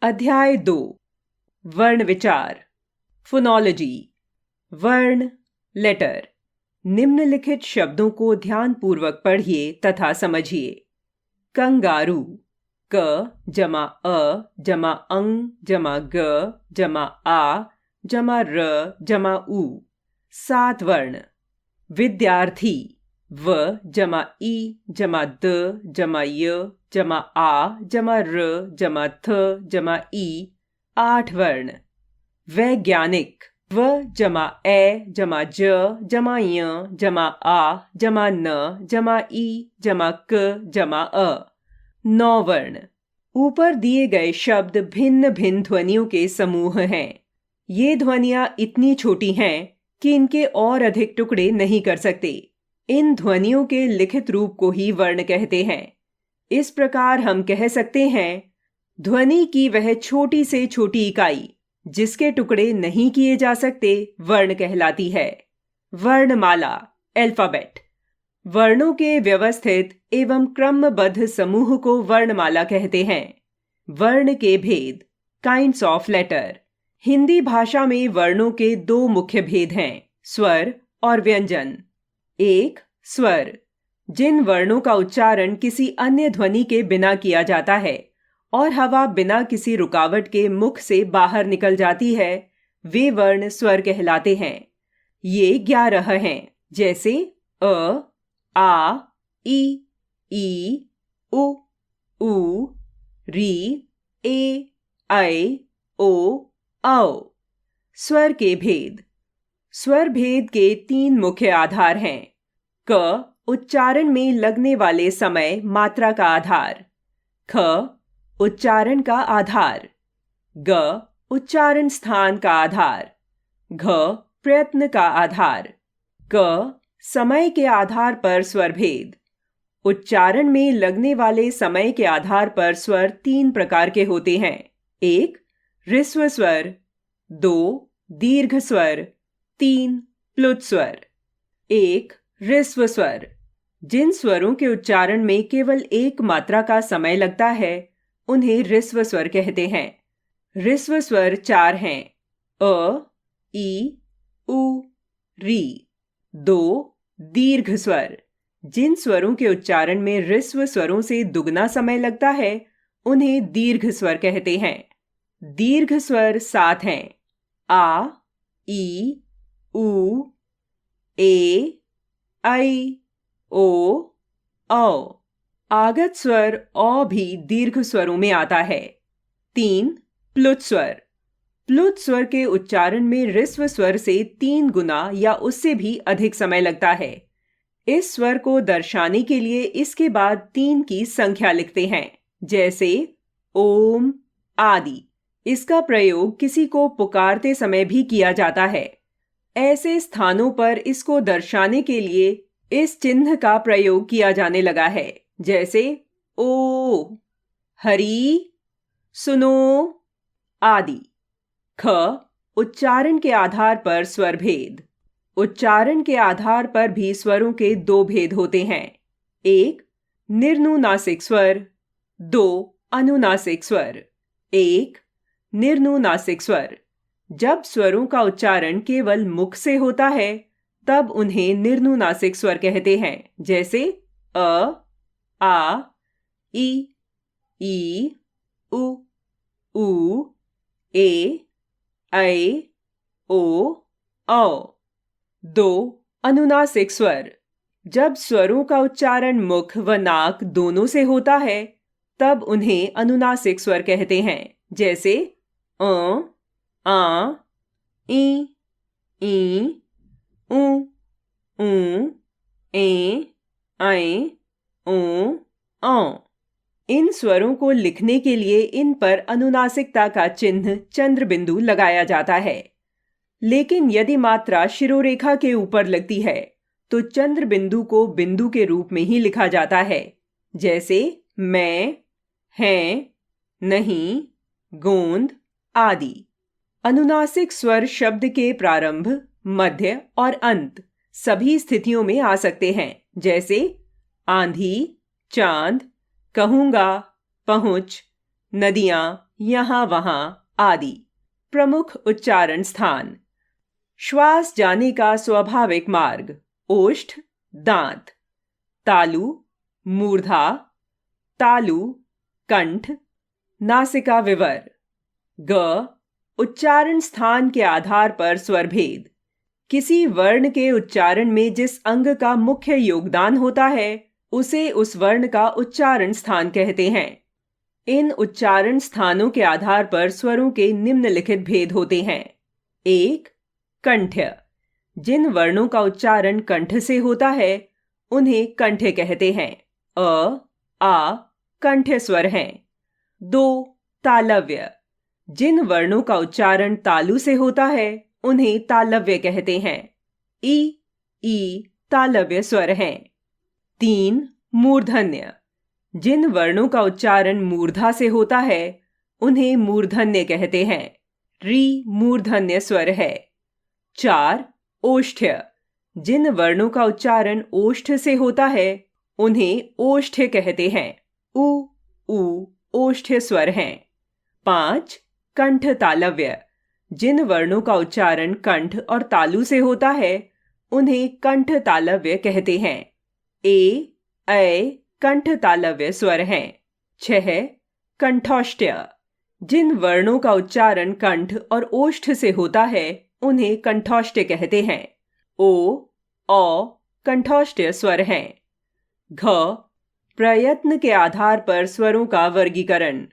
अध्याय 2 वर्ण विचार फोनोलॉजी। वर्ण लेटर। निम्नलिखित शब्दों को ध्यानपूर्वक पढ़िए तथा समझिए। कंगारू, क जमा अ जमा अंग जमा ग जमा आ जमा र जमा उ। 7 वर्ण। विद्यार्थी, व जमा ई जमा द जमा य जमा आ जमा र जमा थ जमा ई। 8 वर्ण। वैज्ञानिक, व जमा ए जमा ज जमा य जमा आ जमा न जमा ई जमा क जमा अ। 9 वर्ण। ऊपर दिए गए शब्द भिन्न भिन्न ध्वनियों के समूह हैं। ये ध्वनियां इतनी छोटी हैं कि इनके और अधिक टुकड़े नहीं कर सकते। इन ध्वनियों के लिखित रूप को ही वर्ण कहते हैं। इस प्रकार हम कह सकते हैं, ध्वनि की वह छोटी से छोटी इकाई जिसके टुकड़े नहीं किए जा सकते वर्ण कहलाती है। वर्णमाला, अल्फाबेट। वर्णों के व्यवस्थित एवं क्रमबद्ध समूह को वर्णमाला कहते हैं। वर्ण के भेद, काइंड्स ऑफ लेटर। हिंदी भाषा में वर्णों के 2 मुख्य भेद हैं, स्वर और व्यंजन। 1. स्वर, जिन वर्णों का उच्चारण किसी अन्य ध्वनि के बिना किया जाता है और हवा बिना किसी रुकावट के मुख से बाहर निकल जाती है, वे वर्ण स्वर कहलाते हैं। ये 11 हैं, जैसे अ, आ, ई, उ, री, ए, ऐ, ओ, औ। स्वर के भेद। स्वर भेद के 3 मुख्य आधार हैं। क उच्चारण में लगने वाले समय मात्रा का आधार। ख उच्चारण का आधार। ग उच्चारण स्थान का आधार। घ प्रयत्न का आधार। क समय के आधार पर स्वर भेद। उच्चारण में लगने वाले समय के आधार पर स्वर 3 प्रकार के होते हैं। 1. ह्रस्व स्वर, 2. दीर्घ स्वर, 3. प्लुत स्वर। 1. ह्रस्व स्वर। जिन स्वरों के उच्चारण में केवल एक मात्रा का समय लगता है उन्हें ह्रस्व स्वर कहते हैं। ह्रस्व स्वर 4 हैं, अ, ई, उ, री। 2. दीर्घ स्वर। जिन स्वरों के उच्चारण में ह्रस्व स्वरों से दुगना समय लगता है उन्हें दीर्घ स्वर कहते हैं। दीर्घ स्वर 7 हैं, आ, ई, उ, ए, ऐ, ओ, औ। आगत स्वर औ भी दीर्घ स्वरों में आता है। 3. प्लुत स्वर। प्लुत स्वर के उच्चारण में ह्रस्व स्वर से 3 गुना या उससे भी अधिक समय लगता है। इस स्वर को दर्शाने के लिए इसके बाद 3 की संख्या लिखते हैं, जैसे ओम आदि। इसका प्रयोग किसी को पुकारते समय भी किया जाता है। ऐसे स्थानों पर इसको दर्शाने के लिए इस चिन्ह का प्रयोग किया जाने लगा है, जैसे ओ, हरि, सुनो आदि। ख उच्चारण के आधार पर स्वर भेद। उच्चारण के आधार पर भी स्वरों के 2 भेद होते हैं। 1. निर्नुनासिक स्वर, 2. अनुनासिक स्वर। 1. निर्नुनासिक स्वर। जब स्वरों का उच्चारण केवल मुख से होता है तब उन्हें निर्नुनासिक स्वर कहते हैं, जैसे अ, आ, ई, उ, ए, ऐ, ओ, औ। 2. अनुनासिक स्वर। जब स्वरों का उच्चारण मुख व नाक दोनों से होता है तब उन्हें अनुनासिक स्वर कहते हैं, जैसे अ, आ, ई, उ, ए, ऐ, ओ, औ। इन स्वरों को लिखने के लिए इन पर अनुनासिकता का चिन्ह चंद्र बिंदु लगाया जाता है। लेकिन यदि मात्रा शिरोरेखा के ऊपर लगती है तो चंद्र बिंदु को बिंदु के रूप में ही लिखा जाता है, जैसे मैं, हैं, नहीं, गोंद आदि। अनुनासिक स्वर शब्द के प्रारंभ, मध्य और अंत सभी स्थितियों में आ सकते हैं, जैसे आंधी, चांद, कहूंगा, पहुंच, नदियां, यहाँ वहाँ आदि। प्रमुख उच्चारण स्थान: श्वास जाने का स्वाभाविक मार्ग ओष्ठ, दांत। तालु, मूर्धा। तालु, कंठ, नासिका विवर। ग, उच्चारण स्थान के आधार पर स्वर भेद। किसी वर्ण के उच्चारण में जिस अंग का मुख्य योगदान होता है उसे उस वर्ण का उच्चारण स्थान कहते हैं। इन उच्चारण स्थानों के आधार पर स्वरों के निम्नलिखित भेद होते हैं। 1. कंठ्य। जिन वर्णों का उच्चारण कंठ से होता है उन्हें कंठ्य कहते हैं। अ, आ कंठ्य स्वर हैं। 2. तालव्य। जिन वर्णों का उच्चारण तालु से होता है उन्हें तालव्य कहते हैं। ई तालव्य स्वर हैं। 3. मूर्धन्य। जिन वर्णों का उच्चारण मूर्धा से होता है उन्हें मूर्धन्य कहते हैं। री मूर्धन्य स्वर है। 4. ओष्ठ्य। जिन वर्णों का उच्चारण ओष्ठ से होता है उन्हें ओष्ठ्य कहते हैं। उ ओष्ठ्य स्वर हैं। 5. कंठ तालव्य। जिन वर्णों का उच्चारण कंठ और तालु से होता है उन्हें कंठ तालव्य कहते हैं। ऐ कंठ तालव्य स्वर हैं। 6. कंठौष्ठ्य। जिन वर्णों का उच्चारण कंठ और ओष्ठ से होता है उन्हें कंठौष्ठ्य कहते हैं। औ कंठौष्ठ्य स्वर हैं। घ, प्रयत्न के आधार पर स्वरों का वर्गीकरण।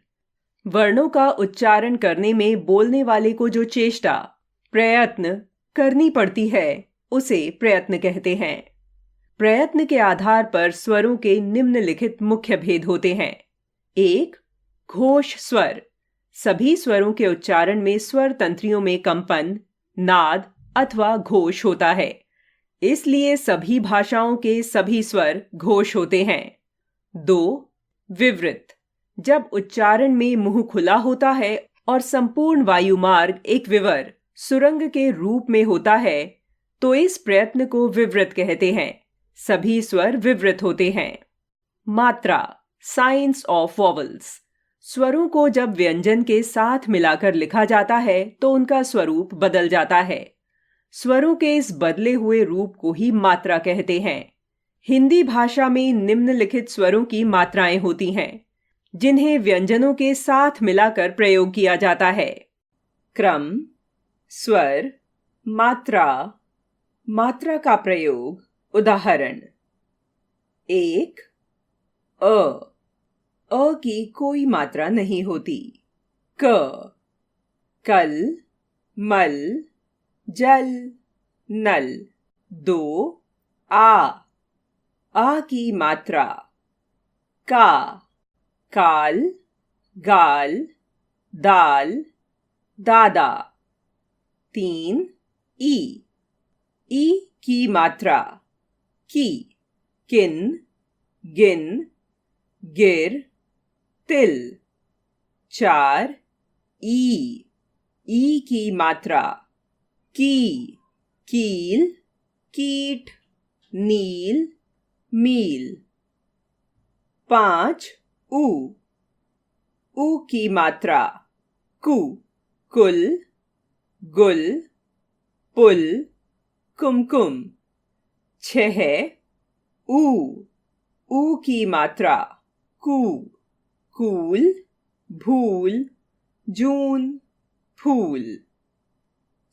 वर्णों का उच्चारण करने में बोलने वाले को जो चेष्टा प्रयत्न करनी पड़ती है उसे प्रयत्न कहते हैं। प्रयत्न के आधार पर स्वरों के निम्नलिखित मुख्य भेद होते हैं। 1. घोष स्वर। सभी स्वरों के उच्चारण में स्वर तंत्रियों में कंपन, नाद अथवा घोष होता है, इसलिए सभी भाषाओं के सभी स्वर घोष होते हैं। 2. विवृत। जब उच्चारण में मुंह खुला होता है और संपूर्ण वायुमार्ग एक विवर सुरंग के रूप में होता है तो इस प्रयत्न को विवृत कहते हैं। सभी स्वर विवृत होते हैं। मात्रा, साइंस ऑफ वॉवल्स। स्वरों को जब व्यंजन के साथ मिलाकर लिखा जाता है तो उनका स्वरूप बदल जाता है। स्वरों के इस बदले हुए रूप को ही मात्रा कहते हैं। हिंदी भाषा में निम्नलिखित स्वरों की मात्राएं होती हैं जिन्हें व्यंजनों के साथ मिलाकर प्रयोग किया जाता है। क्रम, स्वर, मात्रा। मात्रा का प्रयोग। उदाहरण: 1. अ की कोई मात्रा नहीं होती। क, कल, मल, जल, नल। 2. आ की मात्रा। का, काल, गाल, दाल, दादा। 3. ई की मात्रा। की, किन, गिन, गिर, तिल। 4. ई की मात्रा। की, कील, कीट, नील, मील। 5. उ की मात्रा। कु, कुल, गुल, पुल, कुमकुम। 6. ऊ की मात्रा। कू, कूल, भूल, जून, फूल।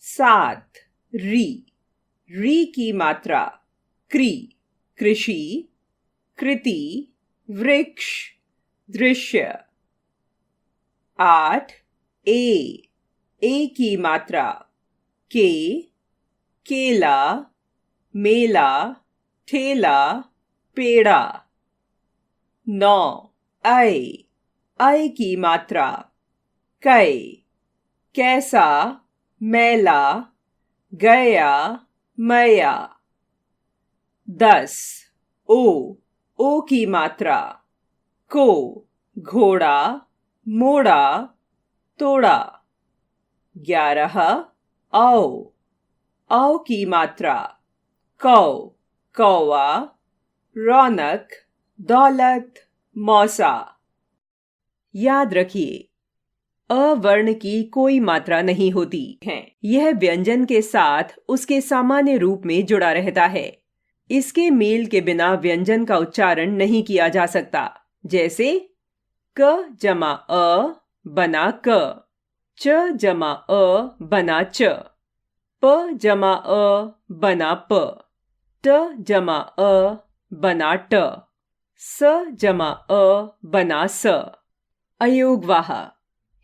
7. री की मात्रा। क्री, कृषि, कृति, वृक्ष, दृश्य। 8. ए की मात्रा। के, केला, मेला, ठेला, पेड़ा। 9. ऐ की मात्रा। कै, कैसा, मैला, गया, मया। 10. ओ की मात्रा। को, घोड़ा, मोड़ा, तोड़ा। 11. औ की मात्रा। कौ, कौवा, रौनक, दौलत, मौसा। याद रखिए, अ वर्ण की कोई मात्रा नहीं होती है। यह व्यंजन के साथ उसके सामान्य रूप में जुड़ा रहता है। इसके मेल के बिना व्यंजन का उच्चारण नहीं किया जा सकता। जैसे क जमा अ बना क, च जमा अ बना च, प जमा अ बना प, ट जमा अ बना ट, स जमा अ बना स। अयोगवाह।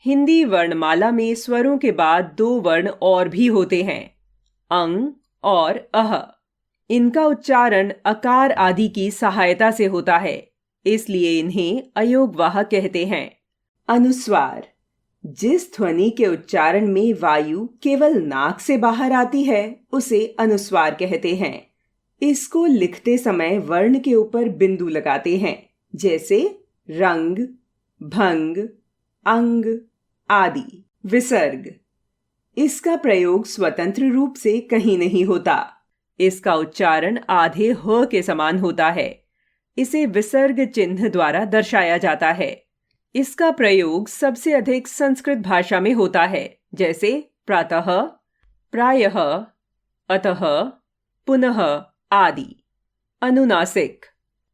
हिंदी वर्णमाला में स्वरों के बाद 2 वर्ण और भी होते हैं, अंग और अह। इनका उच्चारण अकार आदि की सहायता से होता है, इसलिए इन्हें अयोगवाह कहते हैं। अनुस्वार। जिस ध्वनि के उच्चारण में वायु केवल नाक से बाहर आती है उसे अनुस्वार कहते हैं। इसको लिखते समय वर्ण के ऊपर बिंदु लगाते हैं, जैसे रंग, भंग, अंग आदि। विसर्ग। इसका प्रयोग स्वतंत्र रूप से कहीं नहीं होता। इसका उच्चारण आधे ह के समान होता है। इसे विसर्ग चिन्ह द्वारा दर्शाया जाता है। इसका प्रयोग सबसे अधिक संस्कृत भाषा में होता है, जैसे प्रातः, प्रायः, अतः, पुनः आदि। अनुनासिक।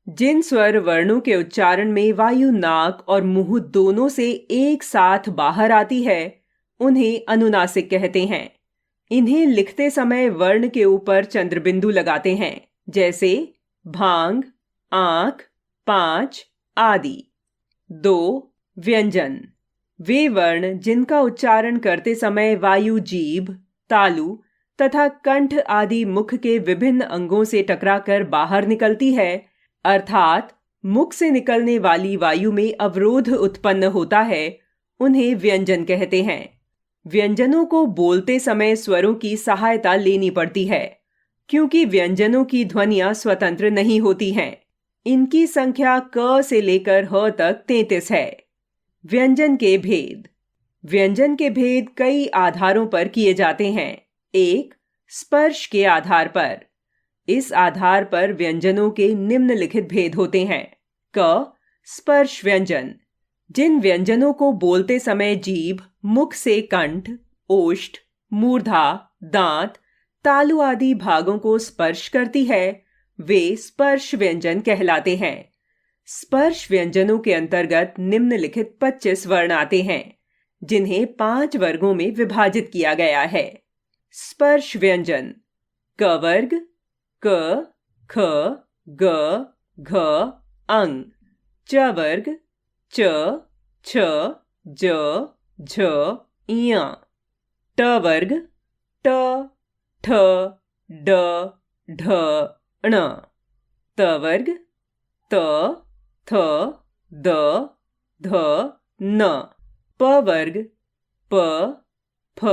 जिन स्वर वर्णों के उच्चारण में वायु नाक और मुंह दोनों से एक साथ बाहर आती है उन्हें अनुनासिक कहते हैं। इन्हें लिखते समय वर्ण के ऊपर चंद्रबिंदु लगाते हैं, जैसे भांग, आंख, 5 आदि। 2. व्यंजन। वे वर्ण जिनका उच्चारण करते समय वायु जीभ, तालु तथा कंठ आदि मुख के विभिन्न अंगों से टकराकर बाहर निकलती है, अर्थात मुख से निकलने वाली वायु में अवरोध उत्पन्न होता है, उन्हें व्यंजन कहते हैं। व्यंजनों को बोलते समय स्वरों की सहायता लेनी पड़ती है, क्योंकि व्यंजनों की ध्वनियां स्वतंत्र नहीं होती हैं। इनकी संख्या क से लेकर ह तक 33 है। व्यंजन के भेद। व्यंजन के भेद कई आधारों पर किए जाते हैं। 1. स्पर्श के आधार पर। इस आधार पर व्यंजनों के निम्नलिखित भेद होते हैं। क. स्पर्श व्यंजन। जिन व्यंजनों को बोलते समय जीभ मुख से कंठ, ओष्ठ, मूर्धा, दांत, तालु आदि भागों को स्पर्श करती है, वे स्पर्श व्यंजन कहलाते हैं। स्पर्श व्यंजनों के अंतर्गत निम्नलिखित 25 वर्ण आते हैं, जिन्हें 5 वर्गों में विभाजित किया गया है। स्पर्श व्यंजन: क वर्ग, क, ख, ग, घ, अंग। च वर्ग: च, छ, ज, झ, ञ। ट वर्ग: ट, ठ, ड, ढ, ण। त वर्ग: त, थ, द, ध, न। प वर्ग: प, फ,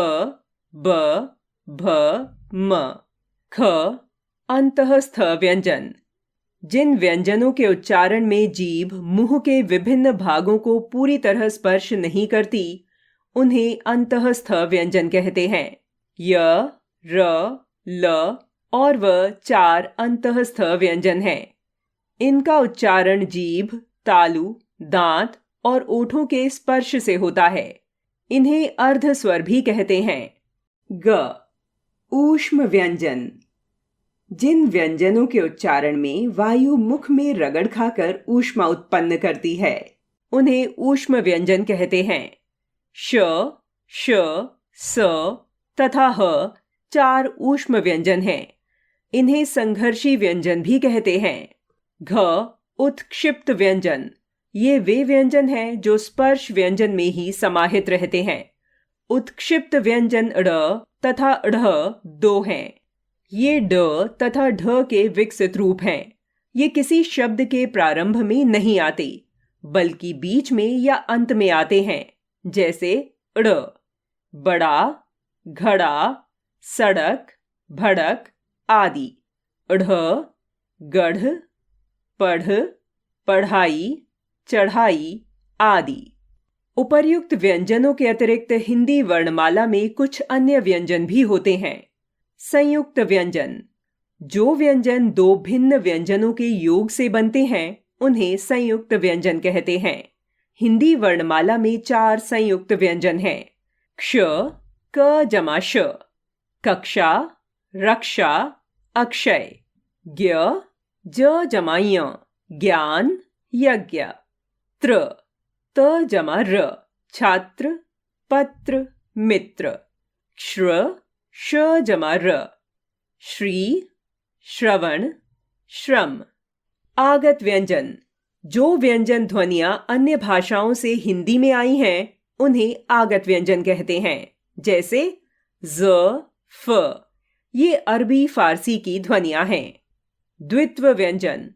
ब, भ, म। ख. अंतःस्थ व्यंजन। जिन व्यंजनों के उच्चारण में जीभ मुंह के विभिन्न भागों को पूरी तरह स्पर्श नहीं करती, उन्हें अंतःस्थ व्यंजन कहते हैं। य, र, ल और व 4 अंतःस्थ व्यंजन हैं। इनका उच्चारण जीभ, तालु, दांत और ओठों के स्पर्श से होता है। इन्हें अर्ध स्वर भी कहते हैं। ग. ऊष्म व्यंजन। जिन व्यंजनों के उच्चारण में वायु मुख में रगड़ खाकर ऊष्मा उत्पन्न करती है, उन्हें ऊष्म व्यंजन कहते हैं। श, श, स तथा ह 4 ऊष्म व्यंजन हैं। इन्हें संघर्षी व्यंजन भी कहते हैं। घ. उत्क्षिप्त व्यंजन। ये वे व्यंजन हैं जो स्पर्श व्यंजन में ही समाहित रहते हैं। उत्क्षिप्त व्यंजन ड़ तथा ढ़ 2 हैं। ये ड तथा ढ के विकसित रूप हैं। ये किसी शब्द के प्रारंभ में नहीं आते, बल्कि बीच में या अंत में आते हैं, जैसे ड़। बड़ा, घड़ा, सड़क, भड़क आदि। ढ़. गढ़, पढ़, पढ़ाई, चढ़ाई आदि। उपर्युक्त व्यंजनों के अतिरिक्त हिंदी वर्णमाला में कुछ अन्य व्यंजन भी होते हैं। संयुक्त व्यंजन। जो व्यंजन 2 भिन्न व्यंजनों के योग से बनते हैं, उन्हें संयुक्त व्यंजन कहते हैं। हिंदी वर्णमाला में 4 संयुक्त व्यंजन हैं। क्ष, क जमा श, कक्षा, रक्षा, अक्षय। ज्ञ, ज जमा य, ज्ञान, यज्ञ। त्र, त जमा र, छात्र, पत्र, मित्र। श्र, श जमा र, श्री, श्रवण, श्रम। आगत व्यंजन। जो व्यंजन ध्वनियां अन्य भाषाओं से हिंदी में आई हैं उन्हें आगत व्यंजन कहते हैं। जैसे ज, फ, ये अरबी फारसी की ध्वनियां हैं। द्वित्व व्यंजन।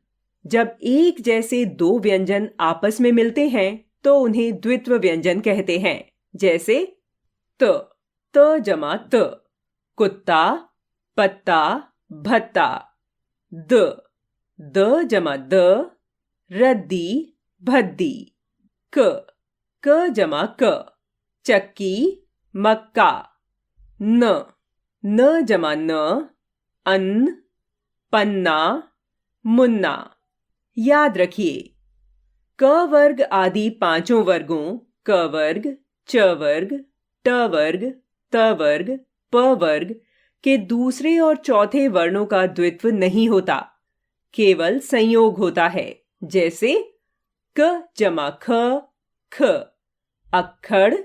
जब एक जैसे दो व्यंजन आपस में मिलते हैं तो उन्हें द्वित्व व्यंजन कहते हैं। जैसे त, त जमा त, कुत्ता, पत्ता, भत्ता। द, द जमा द, रद्दी, भद्दी। क, क जमा क, चक्की, मक्का। न, न जमा न, अन्न, पन्ना, मुन्ना। याद रखिए, क वर्ग आदि पांचों वर्गों क वर्ग, च वर्ग, ट वर्ग, त वर्ग, प वर्ग के दूसरे और चौथे वर्णों का द्वित्व नहीं होता, केवल संयोग होता है। जैसे क जमा ख, ख, अक्खड़,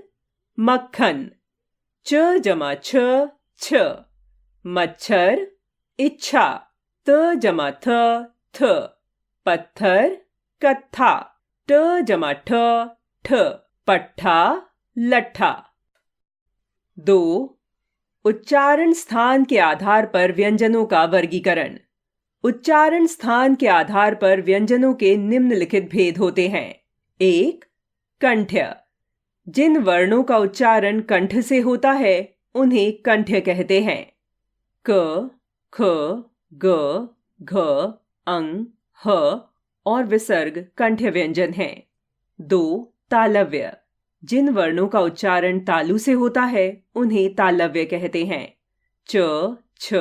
मक्खन। च जमा छ, छ, मच्छर, इच्छा। त जमा थ, थ, पत्थर, कत्था। ट जमा ठ, ठ, पट्ठा, लट्ठा। 2. उच्चारण स्थान के आधार पर व्यंजनों का वर्गीकरण। उच्चारण स्थान के आधार पर व्यंजनों के निम्नलिखित भेद होते हैं। 1. कंठ्य। जिन वर्णों का उच्चारण कंठ से होता है उन्हें कंठ्य कहते हैं। क, ख, ग, घ, अंग, ह और विसर्ग कंठ्य व्यंजन हैं। 2. तालव्य। जिन वर्णों का उच्चारण तालु से होता है उन्हें तालव्य कहते हैं। च, छ,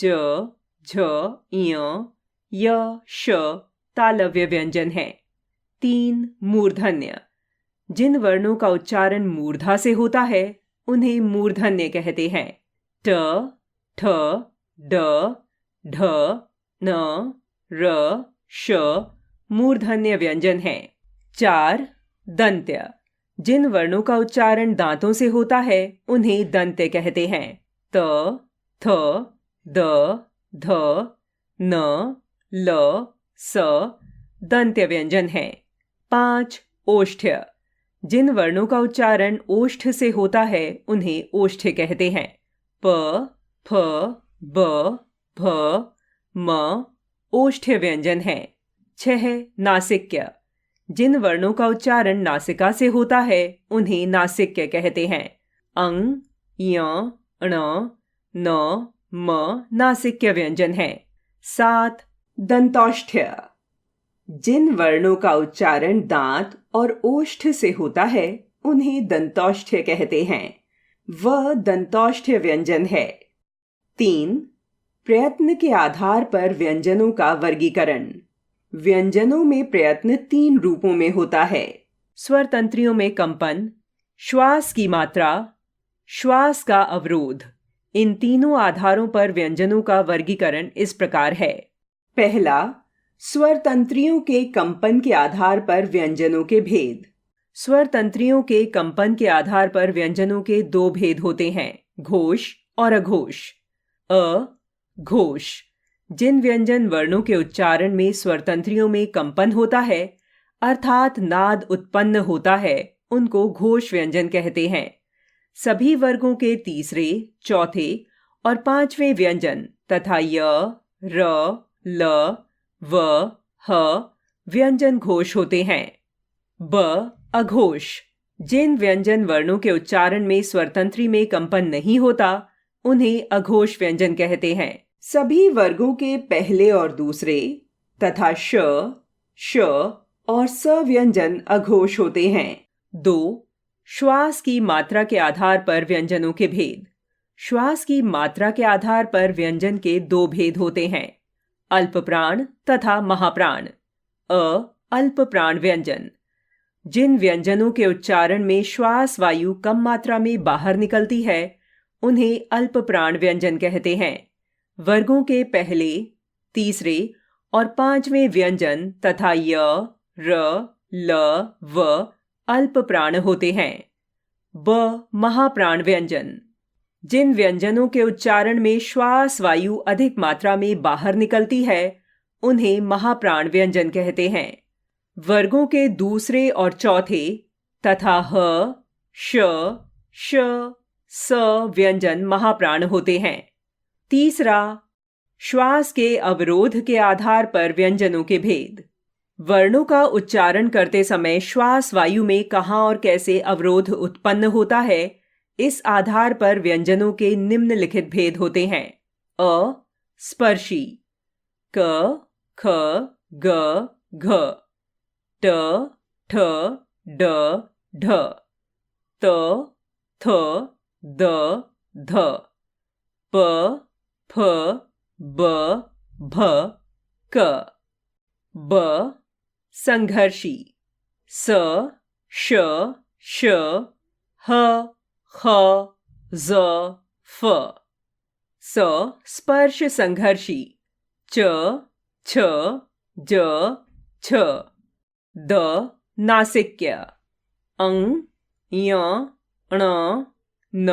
ज, झ, ञ, य, श तालव्य व्यंजन हैं। 3. मूर्धन्य। जिन वर्णों का उच्चारण मूर्धा से होता है उन्हें मूर्धन्य कहते हैं। ट, ठ, ड, ढ, न, र, श मूर्धन्य व्यंजन हैं। 4. दंत्य। जिन वर्णों का उच्चारण दांतों से होता है उन्हें दंत्य कहते हैं। त, थ, द, ध, न, ल, स दंत्य व्यंजन हैं। 5. ओष्ठ्य। जिन वर्णों का उच्चारण ओष्ठ से होता है उन्हें ओष्ठ्य कहते हैं। प, फ, ब, भ, म ओष्ठ्य व्यंजन हैं। 6. नासिक्य। जिन वर्णों का उच्चारण नासिका से होता है उन्हें नासिक्य कहते हैं। अंग, य, ण, न, म नासिक्य व्यंजन हैं। 7. दंतौष्ठ्य। जिन वर्णों का उच्चारण दांत और ओष्ठ से होता है उन्हें दंतौष्ठ्य कहते हैं। वह दंतौष्ठ्य व्यंजन है। 3. प्रयत्न के आधार पर व्यंजनों का वर्गीकरण। व्यंजनों में प्रयत्न 3 रूपों में होता है। स्वर तंत्रियों में कंपन, श्वास की मात्रा, श्वास का अवरोध। इन तीनों आधारों पर व्यंजनों का वर्गीकरण इस प्रकार है। पहला, स्वर तंत्रियों के कंपन के आधार पर व्यंजनों के भेद। स्वर तंत्रियों के कंपन के आधार पर व्यंजनों के 2 भेद होते हैं, घोष और अघोष। अ, घोष। जिन व्यंजन वर्णों के उच्चारण में स्वर तंत्रियों में कंपन होता है अर्थात नाद उत्पन्न होता है उनको घोष व्यंजन कहते हैं। सभी वर्गों के तीसरे, चौथे और पांचवें व्यंजन तथा य, र, ल, व, ह व्यंजन घोष होते हैं। ब, अघोष। जिन व्यंजन वर्णों के उच्चारण में स्वरतंत्री में कंपन नहीं होता उन्हें अघोष व्यंजन कहते हैं। सभी वर्गों के पहले और दूसरे तथा श, श और स व्यंजन अघोष होते हैं। 2. श्वास की मात्रा के आधार पर व्यंजनों के भेद। श्वास की मात्रा के आधार पर व्यंजन के 2 भेद होते हैं, अल्प प्राण तथा महाप्राण। अ, अल्प प्राण व्यंजन। जिन व्यंजनों के उच्चारण में श्वास वायु कम मात्रा में बाहर निकलती है उन्हें अल्प प्राण व्यंजन कहते हैं। वर्गों के पहले, तीसरे और पांचवें व्यंजन तथा य, र, ल, व अल्प प्राण होते हैं। ब महाप्राण व्यंजन। जिन व्यंजनों के उच्चारण में श्वास वायु अधिक मात्रा में बाहर निकलती है उन्हें महाप्राण व्यंजन कहते हैं। वर्गों के दूसरे और चौथे तथा ह, श, श, स व्यंजन महाप्राण होते हैं। तीसरा, श्वास के अवरोध के आधार पर व्यंजनों के भेद। वर्णों का उच्चारण करते समय श्वास वायु में कहाँ और कैसे अवरोध उत्पन्न होता है, इस आधार पर व्यंजनों के निम्नलिखित भेद होते हैं। अ स्पर्शी, क, ख, ग, घ, ट, ठ, ड, ढ, त, थ, द, ध, प, फ, ब, भ, क। ब संघर्षी, स, श, श, ह, ख, ज, फ। स स्पर्श संघर्षी, च, छ, ज, छ। द नासिक्य, अं, य, ण, न,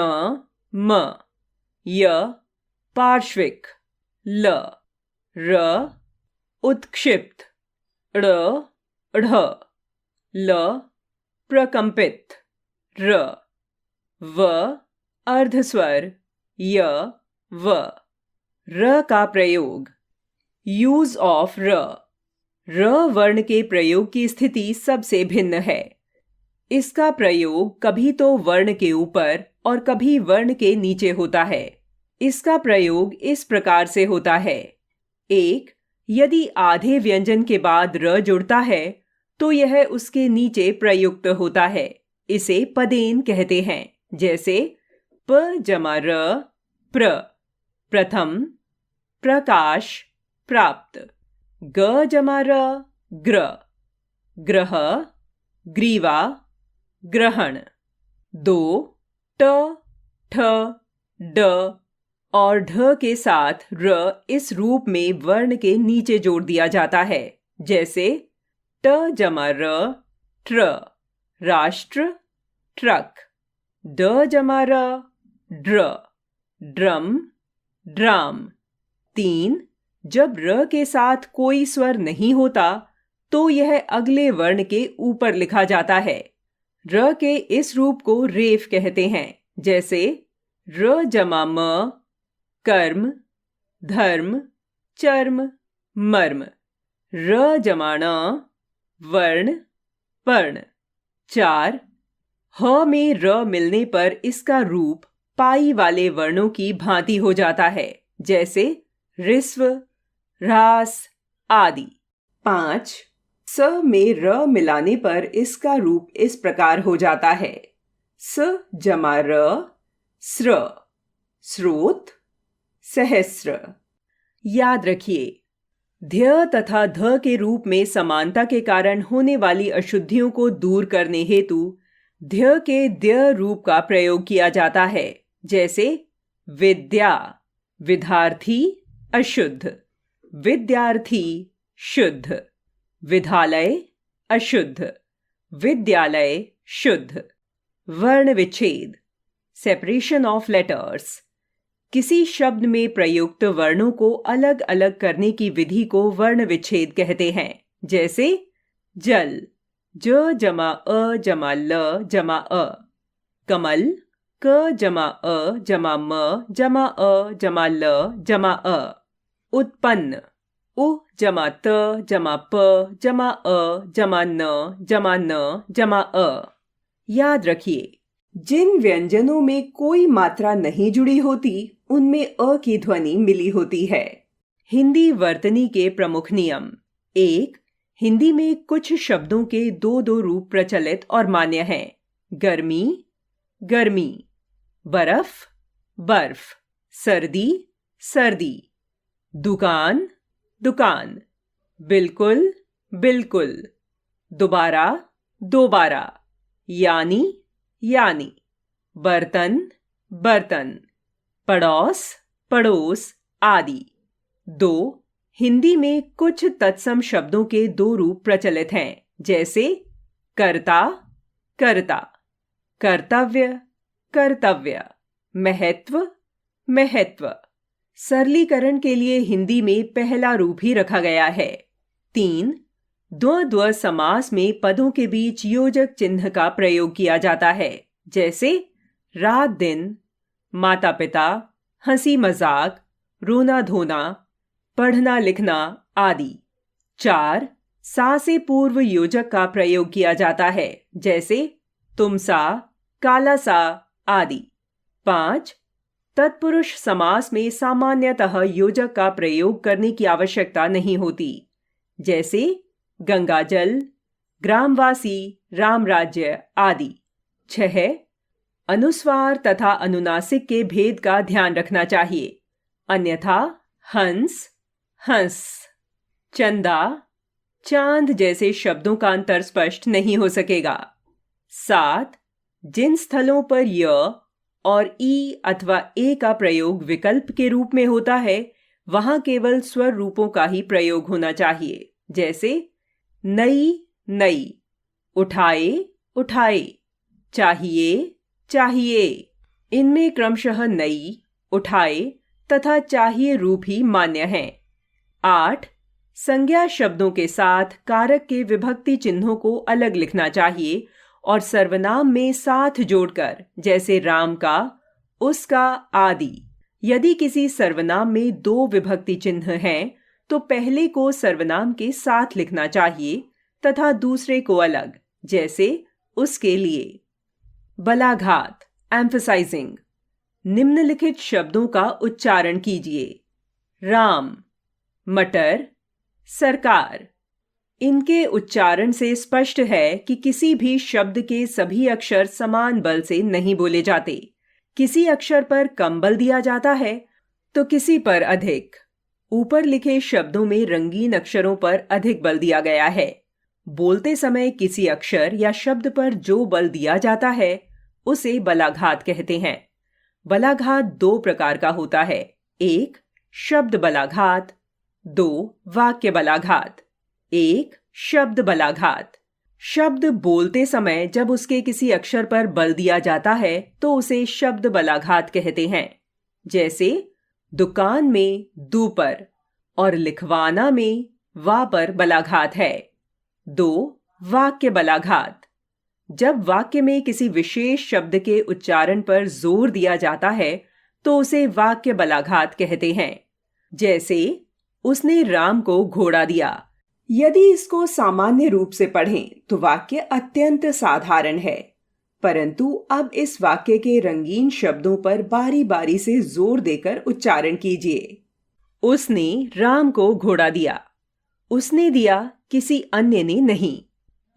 म। य पार्श्विक, ल। र उत्क्षिप्त, ड़, ढ़। ल प्रकंपित, र। व अर्धस्वर, य, व। र का प्रयोग। यूज ऑफ र। र वर्ण के प्रयोग की स्थिति सबसे भिन्न है। इसका प्रयोग कभी तो वर्ण के ऊपर और कभी वर्ण के नीचे होता है। इसका प्रयोग इस प्रकार से होता है। एक, यदि आधे व्यंजन के बाद र जुड़ता है तो यह उसके नीचे प्रयुक्त होता है। इसे पदेन कहते हैं। जैसे प जमा र, प्र, प्रथम, प्रकाश, प्राप्त। ग जमा र, ग्र, ग्रह, ग्रीवा, ग्रहण। दो, ट, ठ, ड और ढ के साथ र इस रूप में वर्ण के नीचे जोड़ दिया जाता है। जैसे ट जमा र, ट्र, राष्ट्र, ट्रक। ड जमा र, ड्र, ड्रम, ड्राम। तीन, जब र के साथ कोई स्वर नहीं होता तो यह अगले वर्ण के ऊपर लिखा जाता है। र के इस रूप को रेफ कहते हैं। जैसे र जमा म, कर्म, धर्म, चर्म, मर्म। र जमाण, वर्ण, पर्ण। चार, ह में र मिलने पर इसका रूप पाई वाले वर्णों की भांति हो जाता है। जैसे ऋस्व, ह्रास आदि। पांच, स में र मिलाने पर इसका रूप इस प्रकार हो जाता है। स जमा र, स्र, स्रोत, सहस्र। याद रखिए, ध्य तथा ध के रूप में समानता के कारण होने वाली अशुद्धियों को दूर करने हेतु ध्य के द्य रूप का प्रयोग किया जाता है। जैसे विद्या, विद्यार्थी अशुद्ध, विद्यार्थी शुद्ध। विद्यालय अशुद्ध, विद्यालय शुद्ध। वर्ण विच्छेद, सेपरेशन ऑफ लेटर्स। किसी शब्द में प्रयुक्त वर्णों को अलग अलग करने की विधि को वर्ण विच्छेद कहते हैं। जैसे जल, ज जमा अ जमा ल जमा अ। कमल, क जमा अ जमा म जमा अ जमा ल जमा अ। उत्पन्न, उ जमा त जमा प जमा अ जमा न जमा न जमा अ। याद रखिए, जिन व्यंजनों में कोई मात्रा नहीं जुड़ी होती उनमें अ की ध्वनि मिली होती है। हिंदी वर्तनी के प्रमुख नियम। एक, हिंदी में कुछ शब्दों के दो दो रूप प्रचलित और मान्य हैं। गर्मी, गर्मी। बर्फ, बर्फ। सर्दी, सर्दी। दुकान, दुकान। बिल्कुल, बिल्कुल। दोबारा, दोबारा, यानी यानी, बर्तन बर्तन, पड़ोस पड़ोस आदि। 2. हिंदी में कुछ तत्सम शब्दों के दो रूप प्रचलित हैं, जैसे कर्ता कर्ता, कर्तव्य कर्तव्य, महत्व महत्व। सरलीकरण के लिए हिंदी में पहला रूप ही रखा गया है। 3. द्वंद्व समास में पदों के बीच योजक चिन्ह का प्रयोग किया जाता है, जैसे रात दिन, माता पिता, हंसी मजाक, रोना धोना, पढ़ना लिखना आदि। 4. सा से पूर्व योजक का प्रयोग किया जाता है, जैसे तुम सा, काला सा आदि। 5. तत्पुरुष समास में सामान्यतः योजक का प्रयोग करने की आवश्यकता नहीं होती, जैसे गंगाजल, ग्रामवासी, रामराज्य आदि। 6. अनुस्वार तथा अनुनासिक के भेद का ध्यान रखना चाहिए, अन्यथा हंस हंस, चंदा, चांद जैसे शब्दों का अंतर स्पष्ट नहीं हो सकेगा। 7. जिन स्थलों पर य और ई अथवा ए का प्रयोग विकल्प के रूप में होता है, वहां केवल स्वर रूपों का ही प्रयोग होना चाहिए, जैसे नई नई, उठाए उठाए, चाहिए चाहिए। इनमें क्रमशः नई, उठाए तथा चाहिए रूप ही मान्य हैं। 8. संज्ञा शब्दों के साथ कारक के विभक्ति चिन्हों को अलग लिखना चाहिए और सर्वनाम में साथ जोड़कर, जैसे राम का, उसका आदि। यदि किसी सर्वनाम में दो विभक्ति चिन्ह हैं, तो पहले को सर्वनाम के साथ लिखना चाहिए तथा दूसरे को अलग, जैसे उसके लिए। बलाघात एम्फसाइजिंग। निम्नलिखित शब्दों का उच्चारण कीजिए। राम, मटर, सरकार। इनके उच्चारण से स्पष्ट है कि किसी भी शब्द के सभी अक्षर समान बल से नहीं बोले जाते। किसी अक्षर पर कम बल दिया जाता है तो किसी पर अधिक। ऊपर लिखे शब्दों में रंगीन अक्षरों पर अधिक बल दिया गया है। बोलते समय किसी अक्षर या शब्द पर जो बल दिया जाता है उसे बलाघात कहते हैं। बलाघात दो प्रकार का होता है, 1. शब्द बलाघात, 2. वाक्य बलाघात। 1. शब्द बलाघात। शब्द बोलते समय जब उसके किसी अक्षर पर बल दिया जाता है तो उसे शब्द बलाघात कहते हैं, जैसे दुकान में दू पर और लिखवाना में वा पर बलाघात है। 2. वाक्य बलाघात। जब वाक्य में किसी विशेष शब्द के उच्चारण पर जोर दिया जाता है तो उसे वाक्य बलाघात कहते हैं, जैसे उसने राम को घोड़ा दिया। यदि इसको सामान्य रूप से पढ़ें तो वाक्य अत्यंत साधारण है, परंतु अब इस वाक्य के रंगीन शब्दों पर बारी बारी से जोर देकर उच्चारण कीजिए। उसने राम को घोड़ा दिया। उसने दिया, किसी अन्य ने नहीं।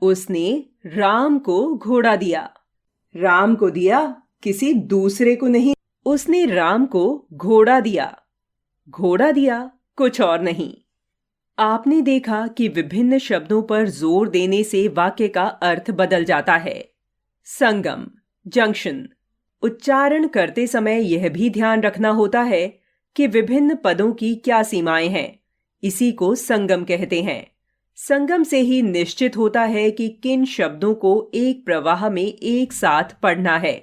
उसने राम को घोड़ा दिया। राम को दिया, किसी दूसरे को नहीं। उसने राम को घोड़ा दिया। घोड़ा दिया, कुछ और नहीं। आपने देखा कि विभिन्न शब्दों पर जोर देने से वाक्य का अर्थ बदल जाता है। संगम, जंक्शन। उच्चारण करते समय यह भी ध्यान रखना होता है कि विभिन्न पदों की क्या सीमाएं हैं। इसी को संगम कहते हैं। संगम से ही निश्चित होता है कि किन शब्दों को एक प्रवाह में एक साथ पढ़ना है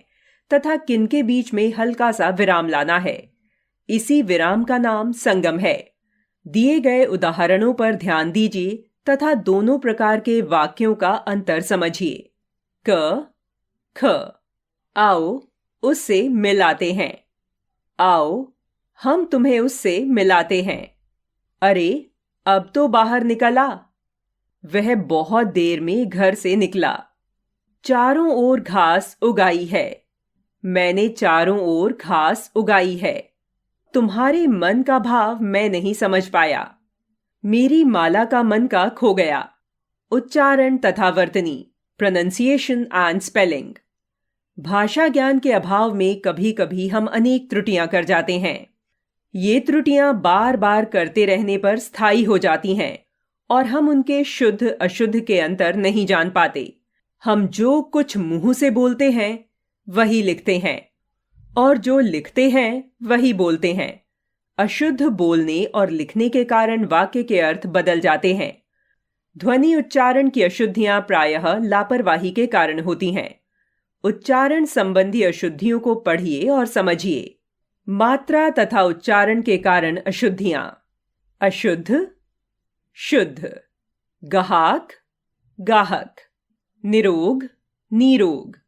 तथा किन के बीच में हल्का सा विराम लाना है। इसी विराम का नाम संगम है। दिए गए उदाहरणों पर ध्यान दीजिए तथा दोनों प्रकार के वाक्यों का अंतर समझिए। क, ख। आओ, उससे मिलाते हैं। आओ, हम तुम्हें उससे मिलाते हैं। अरे, अब तो बाहर निकला। वह बहुत देर में घर से निकला। चारों ओर घास उगाई है। मैंने चारों ओर घास उगाई है। तुम्हारे मन का भाव मैं नहीं समझ पाया। मेरी माला का मन का खो गया। उच्चारण तथा वर्तनी, प्रोनंसिएशन एंड स्पेलिंग। भाषा ज्ञान के अभाव में कभी कभी हम अनेक त्रुटियां कर जाते हैं। ये त्रुटियां बार बार करते रहने पर स्थायी हो जाती हैं और हम उनके शुद्ध अशुद्ध के अंतर नहीं जान पाते। हम जो कुछ मुंह से बोलते हैं वही लिखते हैं और जो लिखते हैं वही बोलते हैं। अशुद्ध बोलने और लिखने के कारण वाक्य के अर्थ बदल जाते हैं। ध्वनि उच्चारण की अशुद्धियां प्रायः लापरवाही के कारण होती हैं। उच्चारण संबंधी अशुद्धियों को पढ़िए और समझिए। मात्रा तथा उच्चारण के कारण अशुद्धियां। अशुद्ध, शुद्ध, गाहक, गाहक, निरोग, निरोग,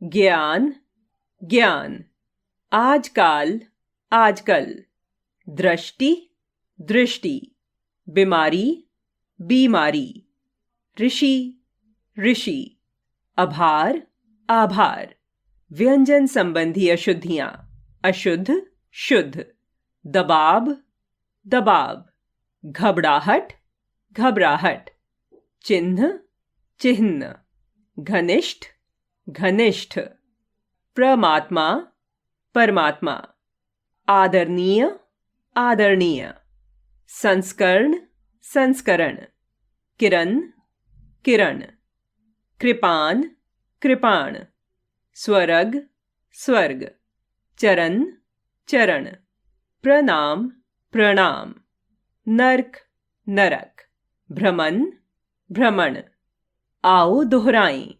ज्ञान, ज्ञान, आजकाल, आजकल, दृष्टि, दृष्टि, बीमारी, बीमारी, ऋषि, ऋषि, आभार, आभार। व्यंजन संबंधी अशुद्धियां। अशुद्ध, शुद्ध, दबाव, दबाव, घबराहट, घबराहट, चिन्ह, चिन्ह, घनिष्ठ, घनिष्ठ, परमात्मा, परमात्मा, आदरणीय, आदरणीय, संस्करण, संस्करण, किरण, किरण, कृपाण, कृपाण, स्वर्ग, स्वर्ग, चरण, चरण, प्रणाम, प्रणाम, नरक, नरक, भ्रमण, भ्रमण। आओ दोहराएं।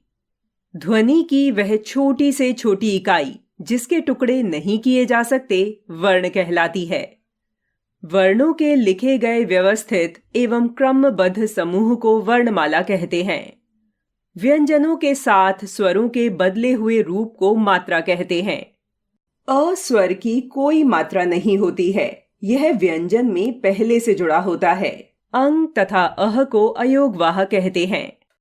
ध्वनि की वह छोटी से छोटी इकाई जिसके टुकड़े नहीं किए जा सकते वर्ण कहलाती है। वर्णों के लिखे गए व्यवस्थित एवं क्रमबद्ध समूह को वर्णमाला कहते हैं। व्यंजनों के साथ स्वरों के बदले हुए रूप को मात्रा कहते हैं। अ स्वर की कोई मात्रा नहीं होती है। यह व्यंजन में पहले से जुड़ा होता है। अंग तथा अह को अयोगवाह कहते हैं।